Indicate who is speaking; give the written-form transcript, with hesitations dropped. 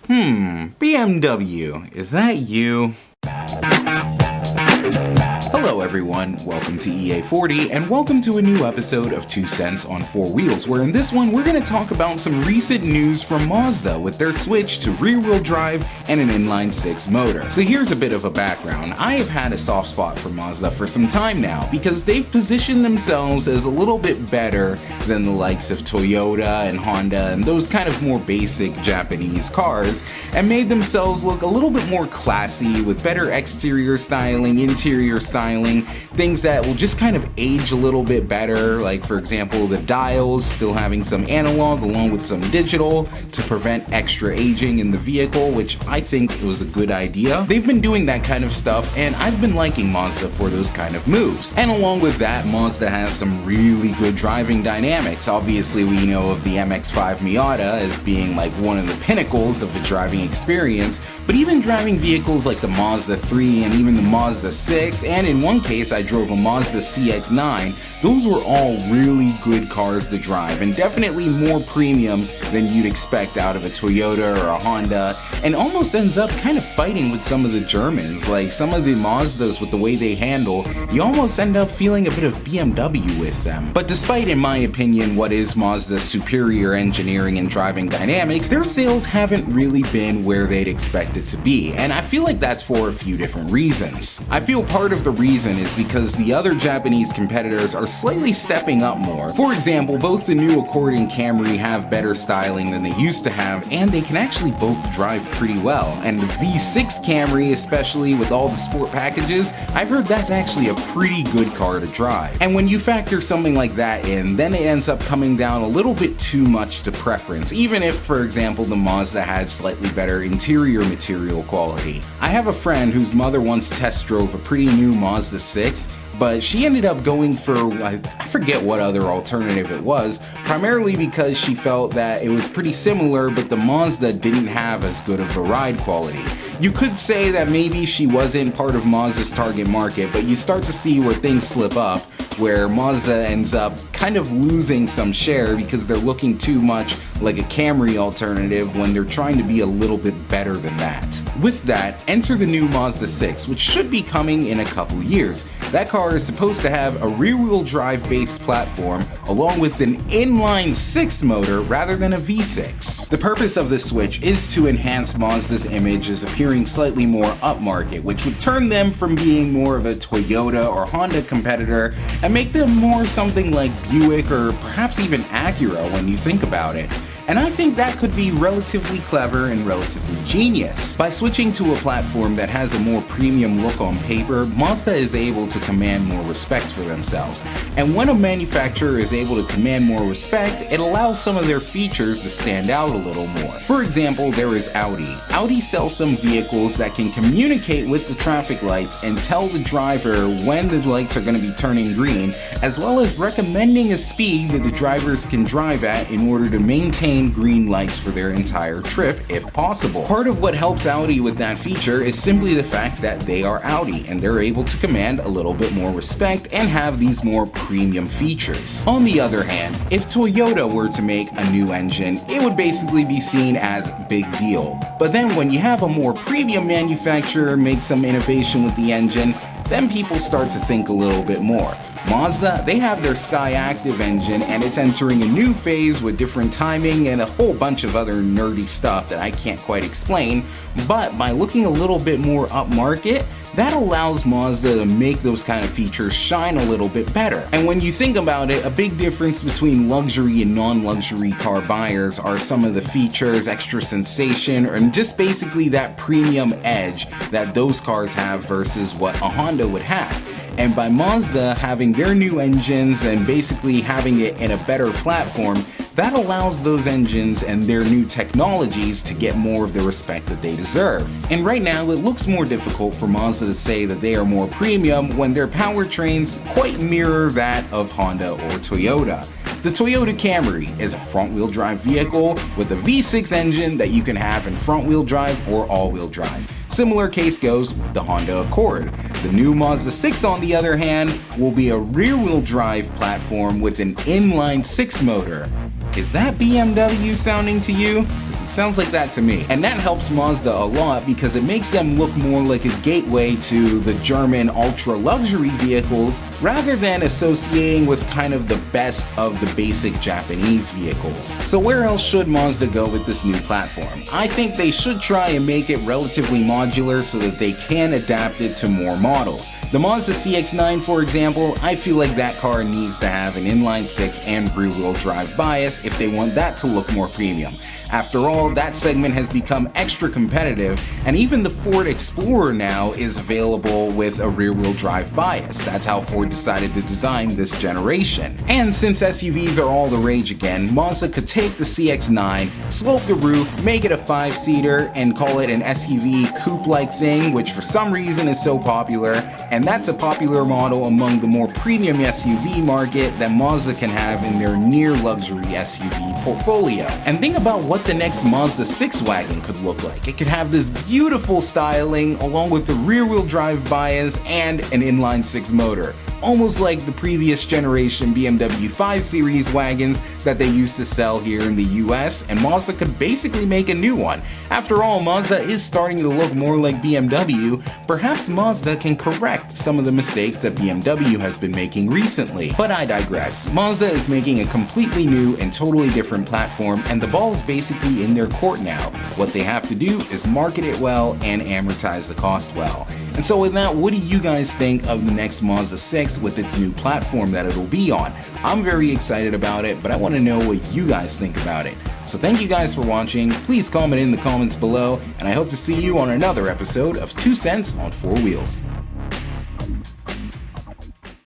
Speaker 1: BMW, is that you? Hello everyone, welcome to EA40 and welcome to a new episode of 2 Cents on 4 Wheels, where in this one we're going to talk about some recent news from Mazda with their switch to rear-wheel drive and an inline-6 motor. So here's a bit of a background. I have had a soft spot for Mazda for some time now because they've positioned themselves as a little bit better than the likes of Toyota and Honda and those kind of more basic Japanese cars, and made themselves look a little bit more classy with better exterior styling, interior styling, things that will just kind of age a little bit better, like for example the dials still having some analog along with some digital to prevent extra aging in the vehicle, which I think was a good idea. They've been doing that kind of stuff and I've been liking Mazda for those kind of moves. And along with that, Mazda has some really good driving dynamics. Obviously we know of the MX-5 Miata as being like one of the pinnacles of the driving experience, but even driving vehicles like the Mazda 3 and even the Mazda 6, and in one case I drove a Mazda CX-9, those were all really good cars to drive and definitely more premium than you'd expect out of a Toyota or a Honda, and almost ends up kind of fighting with some of the Germans. Like some of the Mazdas, with the way they handle, you almost end up feeling a bit of BMW with them. But despite, in my opinion, what is Mazda's superior engineering and driving dynamics, their sales haven't really been where they'd expect it to be, and I feel like that's for a few different reasons. I feel part of the reason is because the other Japanese competitors are slightly stepping up more. For example, both the new Accord and Camry have better styling than they used to have, and they can actually both drive pretty well. And the V6 Camry, especially with all the sport packages, I've heard that's actually a pretty good car to drive. And when you factor something like that in, then it ends up coming down a little bit too much to preference, even if, for example, the Mazda had slightly better interior material quality. I have a friend whose mother once test drove a pretty new Mazda 6, but she ended up going for, I forget what other alternative it was, primarily because she felt that it was pretty similar, but the Mazda didn't have as good of a ride quality. You could say that maybe she wasn't part of Mazda's target market, but you start to see where things slip up, where Mazda ends up kind of losing some share because they're looking too much like a Camry alternative when they're trying to be a little bit better than that. With that, enter the new Mazda 6, which should be coming in a couple years. That car is supposed to have a rear-wheel drive based platform along with an inline-6 motor rather than a V6. The purpose of this switch is to enhance Mazda's image as appearing slightly more upmarket, which would turn them from being more of a Toyota or Honda competitor and make them more something like Buick or perhaps even Acura when you think about it. And I think that could be relatively clever and relatively genius. By switching to a platform that has a more premium look on paper, Mazda is able to command more respect for themselves. And when a manufacturer is able to command more respect, it allows some of their features to stand out a little more. For example, there is Audi. Audi sells some vehicles that can communicate with the traffic lights and tell the driver when the lights are going to be turning green, as well as recommending a speed that the drivers can drive at in order to maintain green lights for their entire trip if possible. Part of what helps Audi with that feature is simply the fact that they are Audi and they're able to command a little bit more respect and have these more premium features. On the other hand, if Toyota were to make a new engine, it would basically be seen as big deal. But then when you have a more premium manufacturer make some innovation with the engine, then people start to think a little bit more. Mazda, they have their Sky Active engine and it's entering a new phase with different timing and a whole bunch of other nerdy stuff that I can't quite explain, but by looking a little bit more upmarket, that allows Mazda to make those kind of features shine a little bit better. And when you think about it, a big difference between luxury and non-luxury car buyers are some of the features, extra sensation, and just basically that premium edge that those cars have versus what a Honda would have. And by Mazda having their new engines and basically having it in a better platform, that allows those engines and their new technologies to get more of the respect that they deserve. And right now, it looks more difficult for Mazda to say that they are more premium when their powertrains quite mirror that of Honda or Toyota. The Toyota Camry is a front-wheel drive vehicle with a V6 engine that you can have in front-wheel drive or all-wheel drive. Similar case goes with the Honda Accord. The new Mazda 6, on the other hand, will be a rear-wheel drive platform with an inline-6 motor. Is that BMW sounding to you? accessories. It sounds like that to me. And that helps Mazda a lot because it makes them look more like a gateway to the German ultra-luxury vehicles rather than associating with kind of the best of the basic Japanese vehicles. So where else should Mazda go with this new platform? I think they should try and make it relatively modular so that they can adapt it to more models. The Mazda CX-9, for example, I feel like that car needs to have an inline-6 and rear-wheel drive bias if they want that to look more premium. After all, that segment has become extra competitive, and even the Ford Explorer now is available with a rear-wheel drive bias. That's how Ford decided to design this generation. And since SUVs are all the rage again, Mazda could take the CX-9, slope the roof, make it a 5-seater, and call it an SUV coupe-like thing, which for some reason is so popular, and that's a popular model among the more premium SUV market that Mazda can have in their near-luxury SUV portfolio. And think about what the next Mazda6 wagon could look like. It could have this beautiful styling along with the rear-wheel drive bias and an inline-6 motor, almost like the previous generation BMW 5 Series wagons that they used to sell here in the US, and Mazda could basically make a new one. After all, Mazda is starting to look more like BMW. Perhaps Mazda can correct some of the mistakes that BMW has been making recently. But I digress. Mazda is making a completely new and totally different platform, and the ball is basically in their court now. What they have to do is market it well and amortize the cost well. And so with that, what do you guys think of the next Mazda 6 with its new platform that it'll be on? I'm very excited about it, but I want to know what you guys think about it. So thank you guys for watching. Please comment in the comments below, and I hope to see you on another episode of 2 Cents on 4 Wheels.